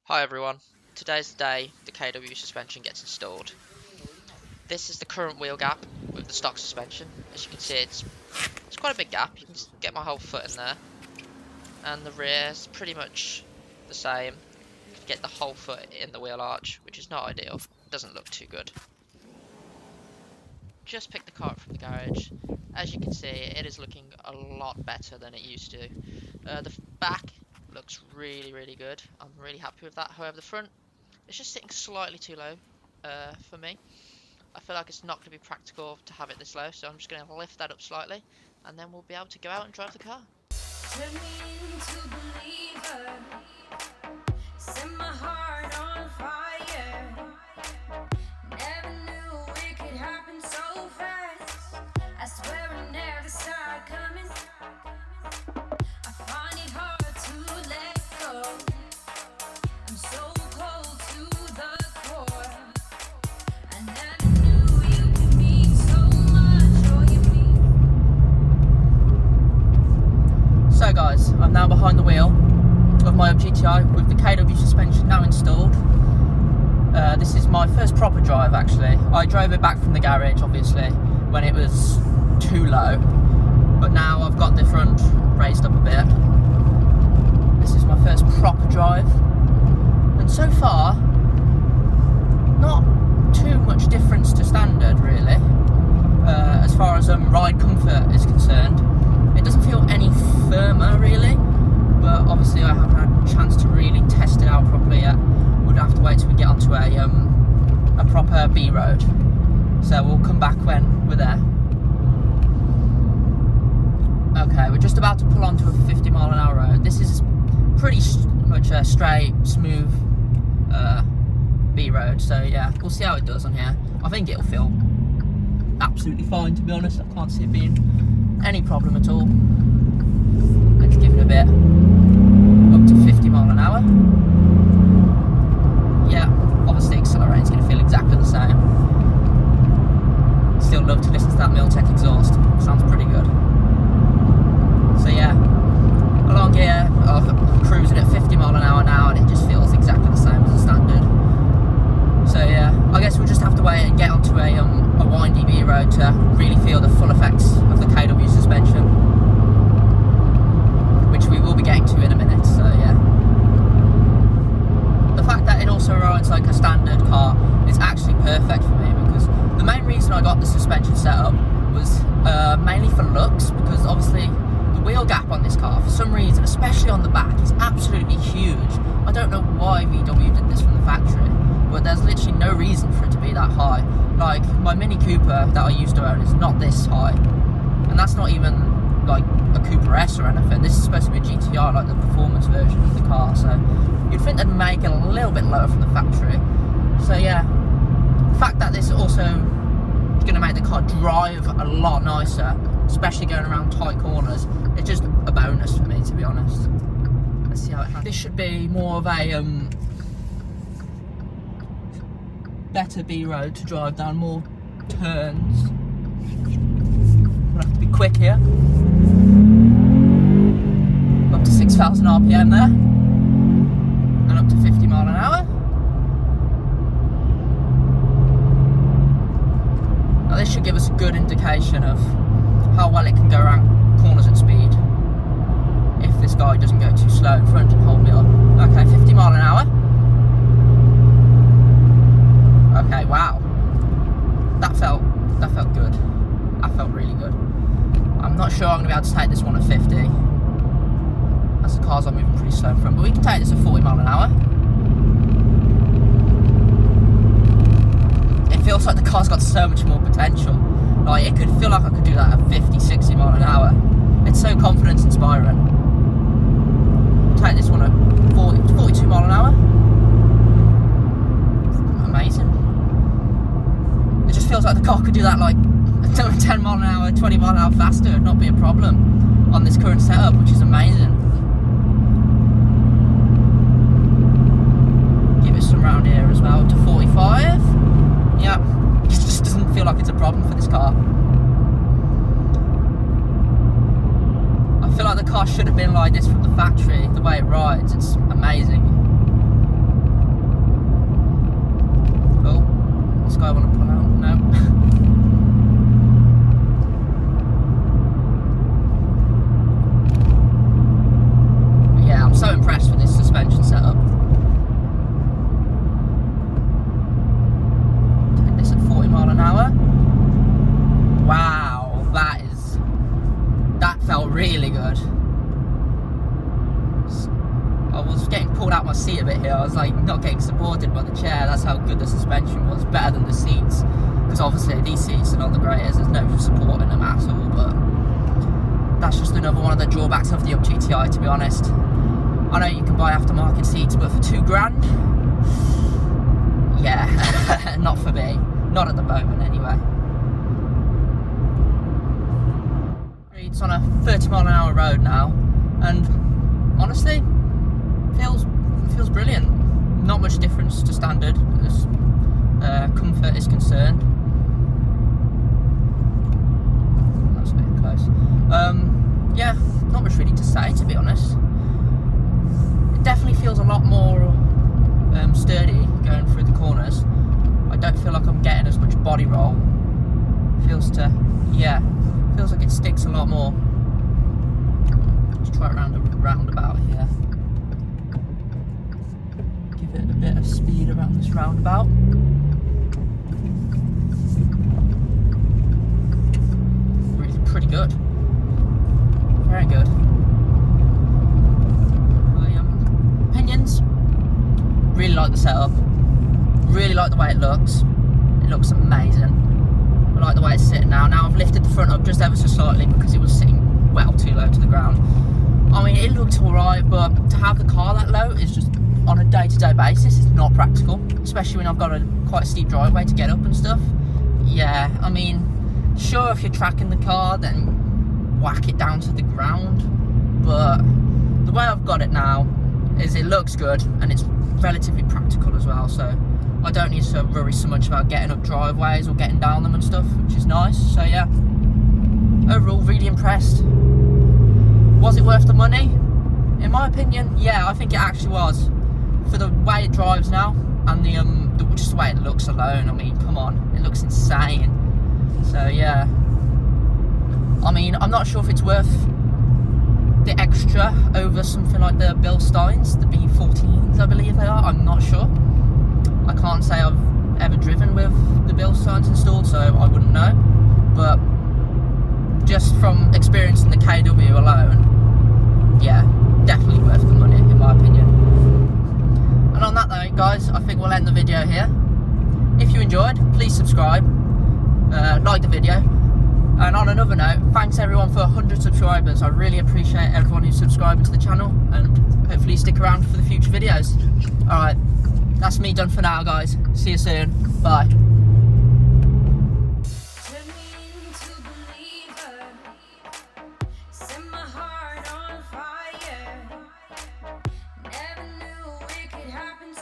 Hi everyone, today's the day the KW suspension gets installed. This is the current wheel gap with the stock suspension. As you can see, it's quite a big gap. You can get my whole foot in there, and the rear is pretty much the same. You can get the whole foot in the wheel arch, which is not ideal. It doesn't look too good. Just picked the car up from the garage. As you can see, it is looking a lot better than it used to. The back looks really good. I'm really happy with that. However, the front, it's just sitting slightly too low for me. I feel like it's not going to be practical to have it this low, so I'm just going to lift that up slightly, and then we'll be able to go out and drive the car. Turn me into a believer, set my heart on fire. Never knew it could happen so fast. I swear I never saw it coming. I find it hard to let go. I'm so cold to the core. I never knew you could mean so much, or you mean. So guys, I'm now behind the wheel of my GTI with the KW suspension now installed. This is my first proper drive actually. I drove it back from the garage obviously when it was too low, but now I've got the front raised up a bit. This is my first proper drive, and so far not too much difference to standard really. As far as ride comfort is concerned, it doesn't feel any firmer really, but obviously I haven't had a chance to really test it out properly yet. We'll have to wait till we get onto a proper B road, so we'll come back when we're there. Okay, we're just about to pull onto a 50-mile-an-hour road. This is pretty much a straight, smooth B road, so yeah, we'll see how it does on here. I think it'll feel absolutely fine, to be honest. I can't see it being any problem at all. Let's give it a bit up to 50 mile an hour. Yeah, obviously accelerating's going to feel exactly the same. Still love to listen to that Miltech exhaust. Sounds pretty good. So yeah, along here I'm cruising at 50 mile an hour now, and it just feels exactly the same as the standard. So yeah, I guess we'll just have to wait and get onto a windy B road to really feel the full effects of the KW suspension, which we will be getting to in a minute. So yeah, the fact that it also rides like a standard car is actually perfect for me, because the main reason I got the suspension set up was mainly for looks, because obviously the wheel gap on this car, for some reason, especially on the back, is absolutely huge. I don't know why VW did this from the factory, but there's literally no reason for it to be that high. Like, my Mini Cooper that I used to own is not this high, and that's not even like a Cooper S or anything. This is supposed to be a GTR, like the performance version of the car, so you'd think they'd make it a little bit lower from the factory. So yeah, the fact that this also is going to make the car drive a lot nicer, especially going around tight corners, it's just a bonus for me, to be honest. Let's see how it handles. This should be more of a better B road to drive down, more turns. We'll have to be quick here. Up to 6,000 RPM there, and up to 50 mile an hour. Now this should give us a good indication of how well it can go around corners at speed, if this guy doesn't go too slow in front and hold me up. Okay, 50 mile an hour. Okay, wow. That felt good. That felt really good. I'm not sure I'm going to be able to take this one at 50, as the cars are moving pretty slow in front, but we can take this at 40 mile an hour. It feels like the car's got so much more potential. Like, it could feel like I could do that at 50, 60 mile an hour. It's so confidence inspiring. Take this one at 42 mile an hour. Amazing. It just feels like the car could do that like 10 mile an hour, 20 mile an hour faster, and not be a problem on this current setup, which is amazing. Give it some round here as well, to 45. Yeah, it just doesn't feel like it's a problem for this car. I feel like the car should have been like this from the factory, the way it rides. It's amazing. was getting pulled out my seat a bit here. I was like not getting supported by the chair. That's how good the suspension was, better than the seats, because obviously these seats are not the greatest, there's no support in them at all, but that's just another one of the drawbacks of the Up GTI, to be honest. I know you can buy aftermarket seats, but for £2,000, yeah, not for me, not at the moment anyway. It's on a 30-mile-an-hour road now, and honestly, feels brilliant. Not much difference to standard as comfort is concerned. That's a bit close. Yeah, not much really to say, to be honest. It definitely feels a lot more sturdy going through the corners. I don't feel like I'm getting as much body roll. Feels like it sticks a lot more. Let's try around a roundabout here. Give it a bit of speed around this roundabout. Really pretty good. Very good. Opinions. Really like the setup. Really like the way it looks. It looks amazing. I like the way it's sitting now. Now I've lifted the front up just ever so slightly because it was sitting well too low to the ground. I mean, it looked alright, but to have the car that low is just, on a day-to-day basis, it's not practical. Especially when I've got quite a steep driveway to get up and stuff. Yeah, I mean, sure, if you're tracking the car, then whack it down to the ground. But the way I've got it now is it looks good and it's relatively practical as well. So I don't need to worry so much about getting up driveways or getting down them and stuff, which is nice. So yeah, overall really impressed. Was it worth the money? In my opinion, yeah, I think it actually was. For the way it drives now and just the way it looks alone, I mean, come on, it looks insane. So yeah, I mean, I'm not sure if it's worth the extra over something like the Bilsteins, the B14s, I believe they are. I'm not sure. I can't say I've ever driven with the Bilsteins installed, so I wouldn't know. But just from experiencing the KW alone, yeah, definitely worth the money in my opinion. And on that note, guys, I think we'll end the video here. If you enjoyed, please subscribe, like the video. And on another note, thanks everyone for 100 subscribers. I really appreciate everyone who's subscribing to the channel, and hopefully stick around for the future videos. Alright, that's me done for now, guys. See you soon. Bye.